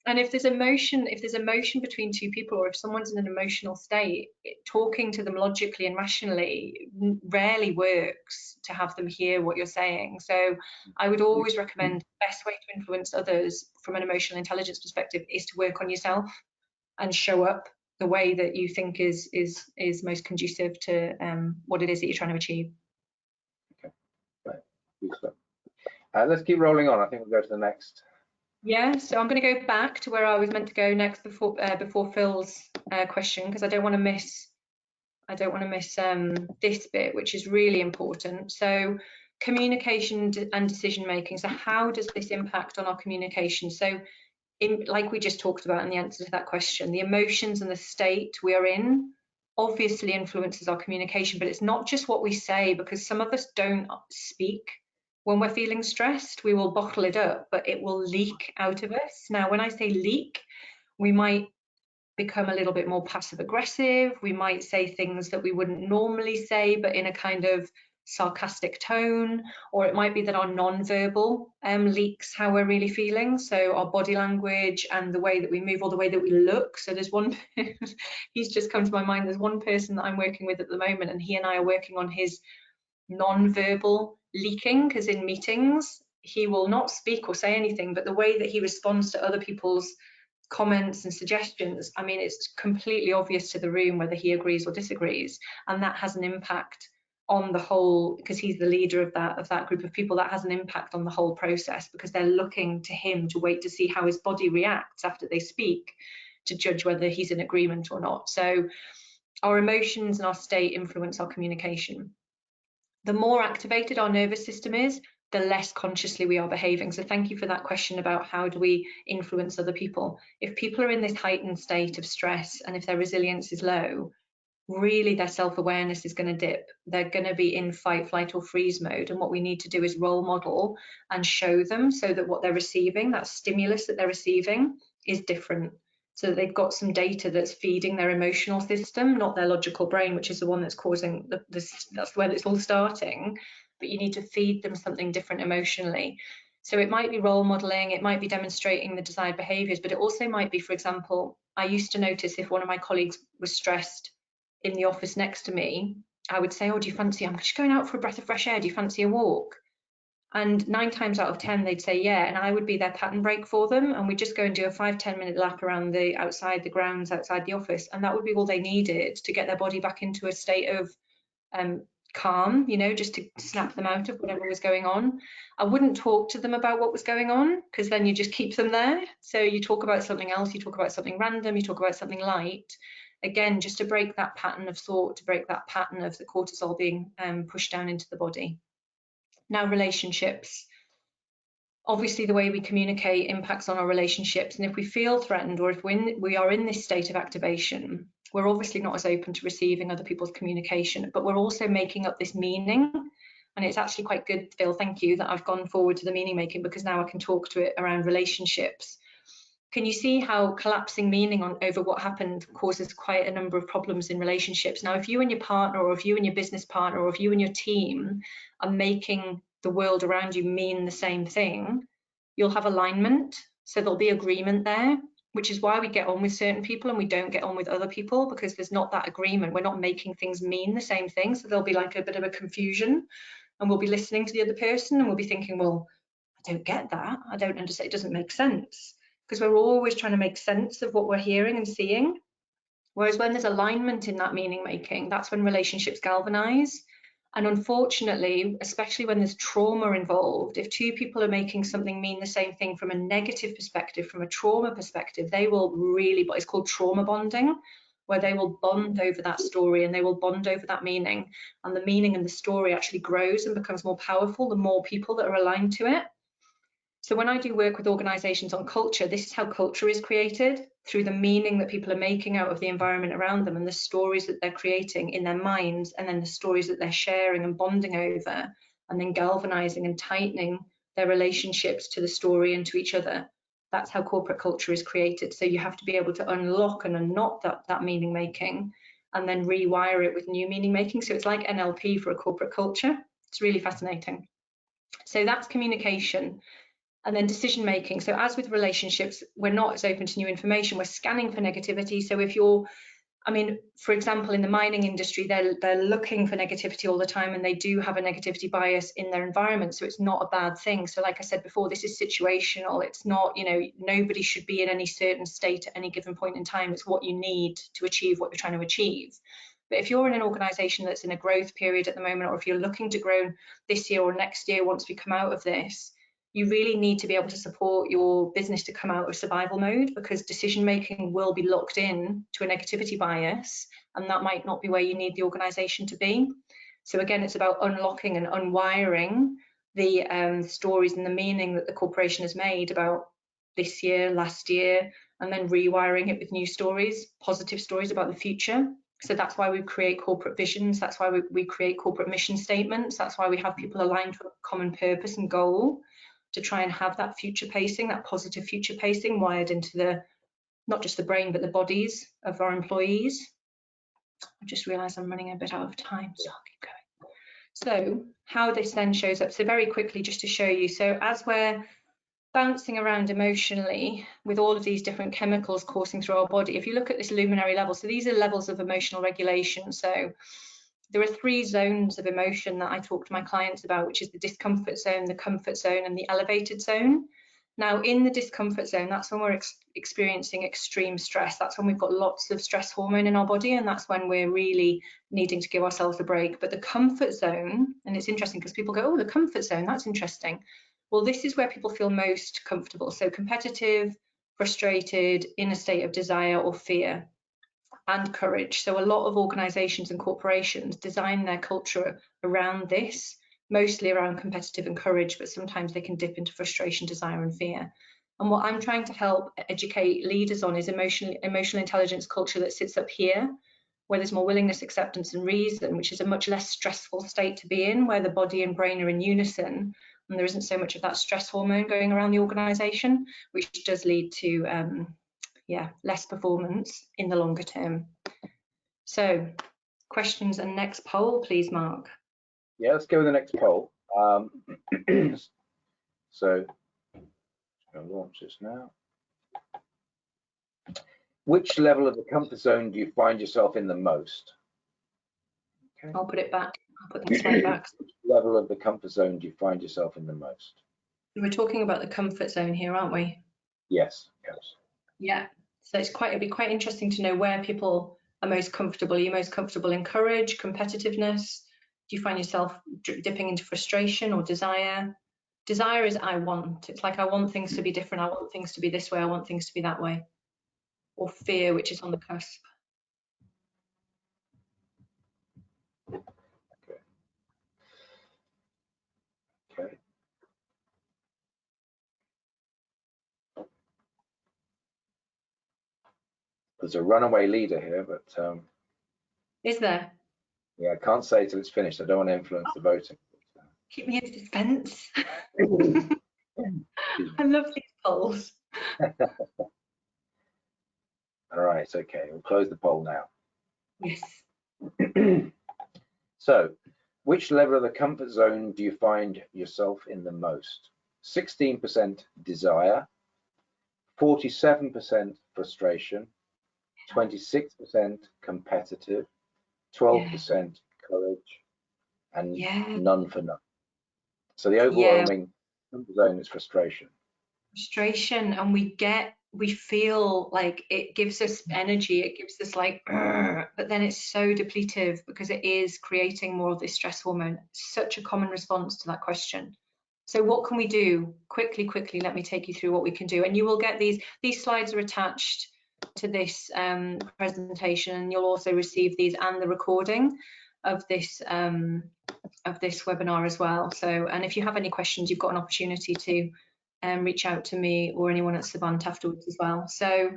[SPEAKER 2] And if there's emotion between two people, or if someone's in an emotional state, talking to them logically and rationally rarely works to have them hear what you're saying. So I would always recommend the best way to influence others from an emotional intelligence perspective is to work on yourself and show up the way that you think is most conducive to what it is that you're trying to achieve.
[SPEAKER 1] Okay, right. Let's keep rolling on. I think we'll go to the next.
[SPEAKER 2] Yeah, so I'm going to go back to where I was meant to go next before Phil's question, because I don't want to miss this bit, which is really important. So communication and decision making. So how does this impact on our communication? So like we just talked about in the answer to that question, the emotions and the state we are in obviously influences our communication, but it's not just what we say, because some of us don't speak when we're feeling stressed. We will bottle it up, but it will leak out of us. Now, when I say leak, we might become a little bit more passive aggressive. We might say things that we wouldn't normally say, but in a kind of sarcastic tone, or it might be that our non-verbal leaks how we're really feeling. So our body language and the way that we move, or the way that we look. So there's one, he's just come to my mind, there's one person that I'm working with at the moment, and he and I are working on his non-verbal leaking, because in meetings, he will not speak or say anything, but the way that he responds to other people's comments and suggestions, I mean, it's completely obvious to the room whether he agrees or disagrees, and that has an impact on the whole, because he's the leader of that group of people. That has an impact on the whole process, because they're looking to him to wait to see how his body reacts after they speak to judge whether he's in agreement or not. So our emotions and our state influence our communication. The more activated our nervous system is, the less consciously we are behaving. So thank you for that question about how do we influence other people. If people are in this heightened state of stress, and if their resilience is low, really their self-awareness is going to dip. They're going to be in fight, flight or freeze mode. And what we need to do is role model and show them, so that what they're receiving, that stimulus that they're receiving, is different. So that they've got some data that's feeding their emotional system, not their logical brain, which is the one that's causing that's where it's all starting. But you need to feed them something different emotionally. So it might be role modeling, it might be demonstrating the desired behaviours, but it also might be, for example, I used to notice if one of my colleagues was stressed in the office next to me, I would say, oh, do you fancy, I'm just going out for a breath of fresh air, do you fancy a walk? And 9 times out of 10 they'd say yeah, and I would be their pattern break for them, and we'd just go and do a 5-10 minute lap around outside the grounds outside the office, and that would be all they needed to get their body back into a state of calm, you know, just to snap them out of whatever was going on. I wouldn't talk to them about what was going on, because then you just keep them there. So you talk about something else, you talk about something random, you talk about something light, again, just to break that pattern of thought, to break that pattern of the cortisol being pushed down into the body. Now, relationships. Obviously, the way we communicate impacts on our relationships, and if we feel threatened, or if we are in this state of activation, we're obviously not as open to receiving other people's communication, but we're also making up this meaning. And it's actually quite good, Phil, thank you, that I've gone forward to the meaning making, because now I can talk to it around relationships. Can you see how collapsing meaning over what happened causes quite a number of problems in relationships? Now, if you and your partner, or if you and your business partner, or if you and your team are making the world around you mean the same thing, you'll have alignment. So there'll be agreement there, which is why we get on with certain people and we don't get on with other people, because there's not that agreement. We're not making things mean the same thing. So there'll be like a bit of a confusion, and we'll be listening to the other person and we'll be thinking, well, I don't get that. I don't understand. It doesn't make sense. Because we're always trying to make sense of what we're hearing and seeing. Whereas when there's alignment in that meaning making, that's when relationships galvanize. And unfortunately, especially when there's trauma involved, if 2 people are making something mean the same thing from a negative perspective, from a trauma perspective, they will really, it's called trauma bonding, where they will bond over that story and they will bond over that meaning. And the meaning and the story actually grows and becomes more powerful the more people that are aligned to it. So when I do work with organizations on culture, this is how culture is created, through the meaning that people are making out of the environment around them and the stories that they're creating in their minds, and then the stories that they're sharing and bonding over, and then galvanizing and tightening their relationships to the story and to each other. That's how corporate culture is created. So you have to be able to unlock and unknot that meaning making, and then rewire it with new meaning making. So it's like NLP for a corporate culture. It's really fascinating. So that's communication. And then decision making. So as with relationships, we're not as open to new information. We're scanning for negativity. So if you're, I mean, for example, in the mining industry, they're looking for negativity all the time, and they do have a negativity bias in their environment, so it's not a bad thing. So like I said before, this is situational. It's not, you know, nobody should be in any certain state at any given point in time. It's what you need to achieve what you're trying to achieve. But if you're in an organisation that's in a growth period at the moment, or if you're looking to grow this year or next year once we come out of this, you really need to be able to support your business to come out of survival mode, because decision making will be locked in to a negativity bias, and that might not be where you need the organisation to be. So again, it's about unlocking and unwiring the stories and the meaning that the corporation has made about this year, last year, and then rewiring it with new stories, positive stories about the future. So that's why we create corporate visions. That's why we create corporate mission statements. That's why we have people aligned to a common purpose and goal, to try and have that future pacing, that positive future pacing wired into the, not just the brain, but the bodies of our employees. I just realised I'm running a bit out of time, so I'll keep going. So how this then shows up. So very quickly, just to show you. So as we're bouncing around emotionally with all of these different chemicals coursing through our body, if you look at this luminary level, so these are levels of emotional regulation. So there are 3 zones of emotion that I talk to my clients about, which is the discomfort zone, the comfort zone, and the elevated zone. Now, in the discomfort zone, that's when we're experiencing extreme stress. That's when we've got lots of stress hormone in our body, and that's when we're really needing to give ourselves a break. But the comfort zone, and it's interesting because people go, oh, the comfort zone, that's interesting. Well, this is where people feel most comfortable. So competitive, frustrated, in a state of desire or fear, and courage. So a lot of organisations and corporations design their culture around this, mostly around competitive and courage, but sometimes they can dip into frustration, desire and fear. And what I'm trying to help educate leaders on is emotional intelligence culture that sits up here, where there's more willingness, acceptance and reason, which is a much less stressful state to be in, where the body and brain are in unison and there isn't so much of that stress hormone going around the organisation, which does lead to less performance in the longer term. So questions and next poll, please, Mark.
[SPEAKER 1] Yeah, let's go with the next poll. So I'm going to launch this now. Which level of the comfort zone do you find yourself in the most? Okay.
[SPEAKER 2] I'll put it back. I'll put the slide back.
[SPEAKER 1] Which level of the comfort zone do you find yourself in the most?
[SPEAKER 2] We're talking about the comfort zone here, aren't we?
[SPEAKER 1] Yes. Yes.
[SPEAKER 2] Yeah. So it'd be quite interesting to know where people are most comfortable. Are you most comfortable in courage, competitiveness? Do you find yourself dipping into frustration or desire? Desire is I want. It's like I want things to be different. I want things to be this way. I want things to be that way. Or fear, which is on the cusp.
[SPEAKER 1] Okay. There's a runaway leader here, but
[SPEAKER 2] is there?
[SPEAKER 1] Yeah, I can't say till it's finished. I don't want to influence the voting.
[SPEAKER 2] Keep me in suspense. I love these polls.
[SPEAKER 1] All right, okay, we'll close the poll now.
[SPEAKER 2] Yes.
[SPEAKER 1] So, which level of the comfort zone do you find yourself in the most? 16% desire, 47% frustration, 26% competitive, 12% courage, and none for none. So the overwhelming comfort zone is frustration.
[SPEAKER 2] Frustration, and we feel like it gives us energy, it gives us like, but then it's so depletive because it is creating more of this stress hormone. Such a common response to that question. So what can we do? Quickly, let me take you through what we can do. And you will get these slides are attached to this presentation, and you'll also receive these and the recording of this webinar as well. So, and if you have any questions, you've got an opportunity to reach out to me or anyone at Savant afterwards as well. So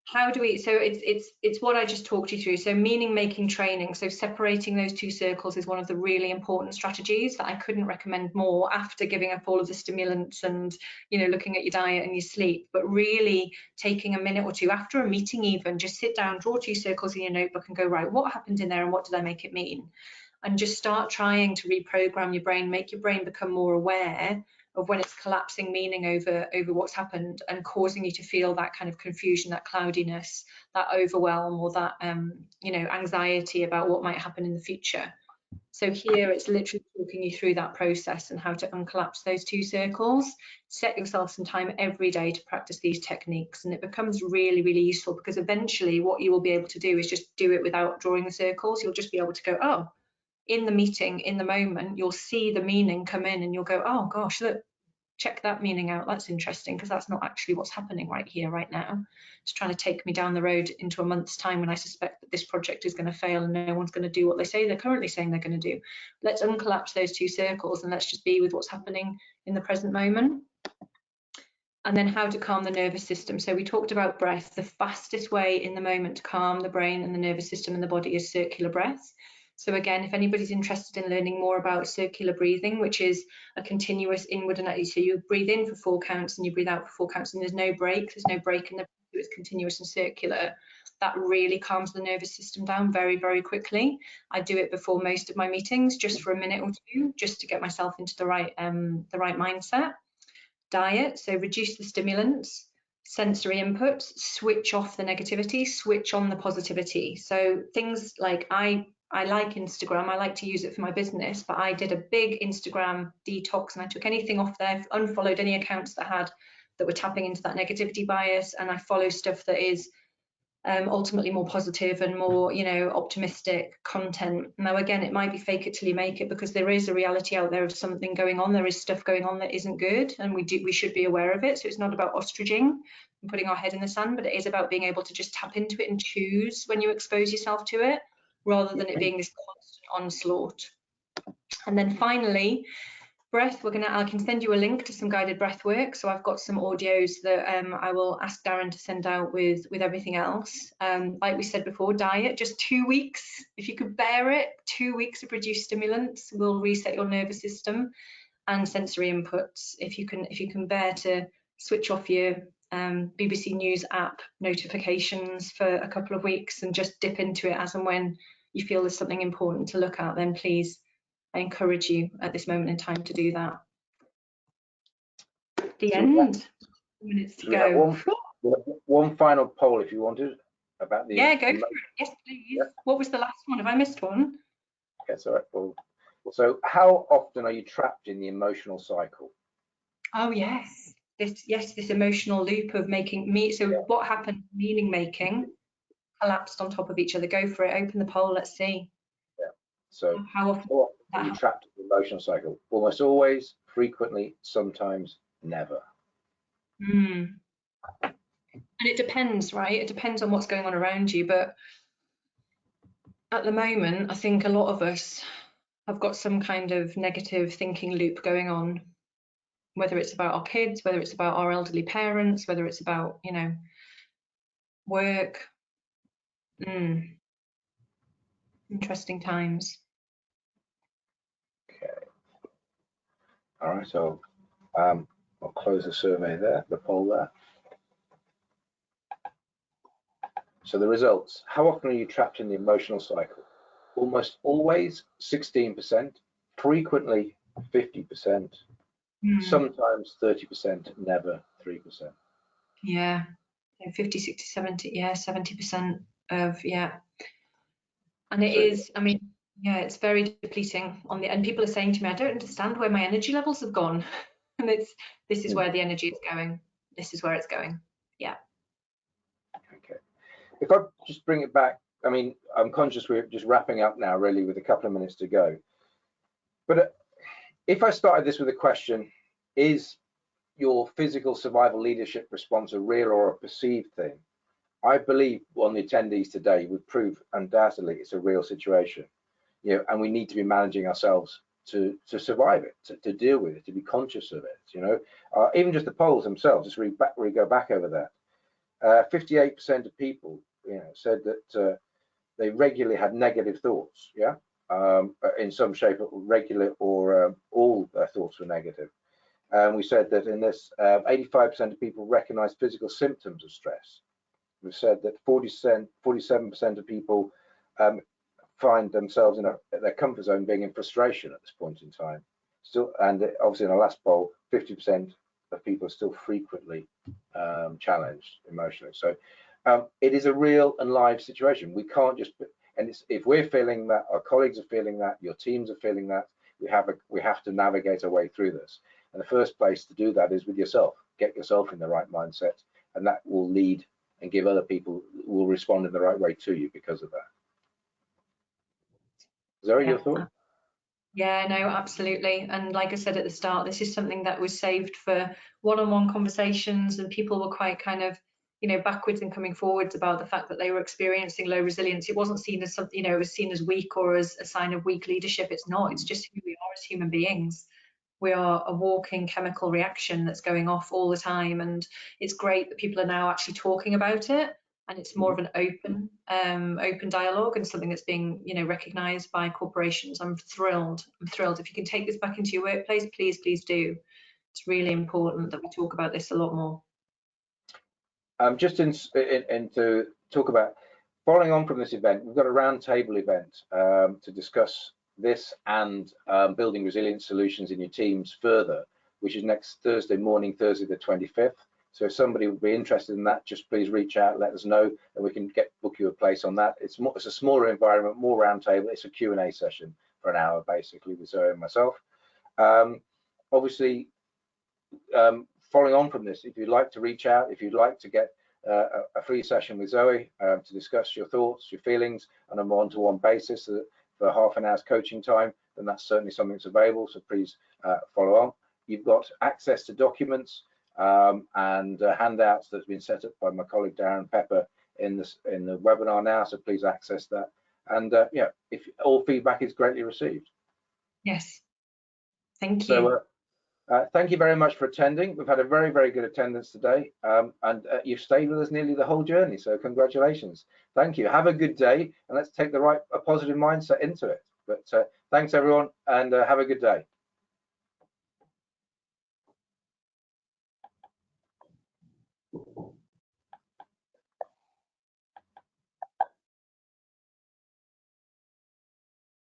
[SPEAKER 2] how do we, so it's what I just talked you through. So meaning making training, so separating those 2 circles is one of the really important strategies that I couldn't recommend more after giving up all of the stimulants and, you know, looking at your diet and your sleep, but really taking a minute or 2 after a meeting, even just sit down, draw 2 circles in your notebook and go, right, what happened in there and what did I make it mean? And just start trying to reprogram your brain, make your brain become more aware of when it's collapsing meaning over what's happened and causing you to feel that kind of confusion, that cloudiness, that overwhelm, or that you know, anxiety about what might happen in the future. So here it's literally talking you through that process and how to uncollapse those two circles. Set yourself some time every day to practice these techniques, and it becomes really, really useful, because eventually what you will be able to do is just do it without drawing the circles. You'll just be able to go, oh, in the meeting, in the moment, you'll see the meaning come in and you'll go, oh gosh, look, check that meaning out. That's interesting, because that's not actually what's happening right here, right now. It's trying to take me down the road into a month's time when I suspect that this project is going to fail and no one's going to do what they say they're currently saying they're going to do. Let's uncollapse those two circles and let's just be with what's happening in the present moment. And then how to calm the nervous system. So we talked about breath. The fastest way in the moment to calm the brain and the nervous system and the body is circular breath. So again, if anybody's interested in learning more about circular breathing, which is a continuous inward and out, so you breathe in for 4 counts and you breathe out for 4 counts, and there's no break in the breath, it's continuous and circular. That really calms the nervous system down very, very quickly. I do it before most of my meetings, just for a minute or two, just to get myself into the right mindset. Diet, so reduce the stimulants. Sensory inputs, switch off the negativity, switch on the positivity. So things like I like Instagram, I like to use it for my business, but I did a big Instagram detox and I took anything off there, unfollowed any accounts that were tapping into that negativity bias, and I follow stuff that is ultimately more positive and more, you know, optimistic content. Now again, it might be fake it till you make it, because there is a reality out there of something going on. There is stuff going on that isn't good, and we should be aware of it. So it's not about ostriching and putting our head in the sand, but it is about being able to just tap into it and choose when you expose yourself to it, rather than it being this constant onslaught. And then finally, breath. I can send you a link to some guided breath work. So I've got some audios that I will ask Darren to send out with everything else. Like we said before, diet, just 2 weeks. If you could bear it, 2 weeks of reduced stimulants will reset your nervous system. And sensory inputs. If you can bear to switch off your BBC News app notifications for a couple of weeks and just dip into it as and when you feel there's something important to look at, then please, I encourage you at this moment in time to do that. The end. 2 minutes to go.
[SPEAKER 1] One final poll, if you wanted, about the.
[SPEAKER 2] Yeah, go for it. Yes, please. Yeah. What was the last one? Have I missed one?
[SPEAKER 1] Okay, sorry. Well, so, how often are you trapped in the emotional cycle?
[SPEAKER 2] Oh yes, this emotional loop of making me. So yeah. What happened? Meaning making collapsed on top of each other. Go for it. Open the poll. Let's see.
[SPEAKER 1] Yeah. So
[SPEAKER 2] how often
[SPEAKER 1] are you trapped in the emotional cycle? Almost always, frequently, sometimes, never.
[SPEAKER 2] And it depends, right? It depends on what's going on around you. But at the moment, I think a lot of us have got some kind of negative thinking loop going on, whether it's about our kids, whether it's about our elderly parents, whether it's about, you know, work. Interesting times.
[SPEAKER 1] Okay. All right, so I'll close the survey there, the poll there. So the results: how often are you trapped in the emotional cycle? Almost always, 16%, frequently 50%, sometimes 30%, never 3%.
[SPEAKER 2] Yeah, 50, 60, 70, yeah, 70% of, yeah. And it is, I mean, yeah, it's very depleting on the, and people are saying to me, I don't understand where my energy levels have gone. And this is where the energy is going. This is where it's going. Yeah.
[SPEAKER 1] Okay. If I just bring it back, I mean, I'm conscious we're just wrapping up now, really, with a couple of minutes to go. But if I started this with a question, is your physical survival leadership response a real or a perceived thing? I believe on the attendees today would prove undoubtedly it's a real situation, you know, and we need to be managing ourselves to survive it, to deal with it, to be conscious of it, you know. Even just the polls themselves, just really go back over that. 58% of people, you know, said that they regularly had negative thoughts, yeah, in some shape, regular or all their thoughts were negative. We said that in this, 85% of people recognize physical symptoms of stress. We've said that 47% of people find themselves in their comfort zone, being in frustration at this point in time. still, and obviously in the last poll, 50% of people are still frequently challenged emotionally. So it is a real and live situation. We can't just, and if we're feeling that, our colleagues are feeling that, your teams are feeling that, we have to navigate our way through this. And the first place to do that is with yourself. Get yourself in the right mindset, and that will lead and give other people, will respond in the right way to you because of that. Zoe, your thought?
[SPEAKER 2] Yeah, no, absolutely. And like I said at the start, this is something that was saved for one-on-one conversations, and people were quite kind of, you know, backwards and coming forwards about the fact that they were experiencing low resilience. It wasn't seen as something, you know, it was seen as weak or as a sign of weak leadership. It's not. It's just who we are as human beings. We are a walking chemical reaction that's going off all the time, and it's great that people are now actually talking about it, and it's more of an open dialogue and something that's being, you know, recognized by corporations. I'm thrilled. If you can take this back into your workplace, please do. It's really important that we talk about this a lot more.
[SPEAKER 1] Just to talk about, following on from this event, we've got a roundtable event to discuss this and building resilient solutions in your teams further, which is next Thursday morning, Thursday the 25th. So if somebody would be interested in that, just please reach out, let us know, and we can book you a place on that. It's a smaller environment, more roundtable. It's a Q&A session for an hour, basically, with Zoe and myself. Obviously, following on from this, if you'd like to reach out, if you'd like to get a free session with Zoe to discuss your thoughts, your feelings on a one-to-one basis for half an hour's coaching time, then that's certainly something that's available. So please follow on. You've got access to documents and handouts that's been set up by my colleague Darren Pepper in the webinar now. So please access that. And yeah, if all feedback is greatly received.
[SPEAKER 2] Yes, thank you.
[SPEAKER 1] So thank you very much for attending. We've had a very good attendance today, and you've stayed with us nearly the whole journey. So congratulations. Thank you. Have a good day, and let's take a positive mindset into it. But thanks everyone, and have a good day.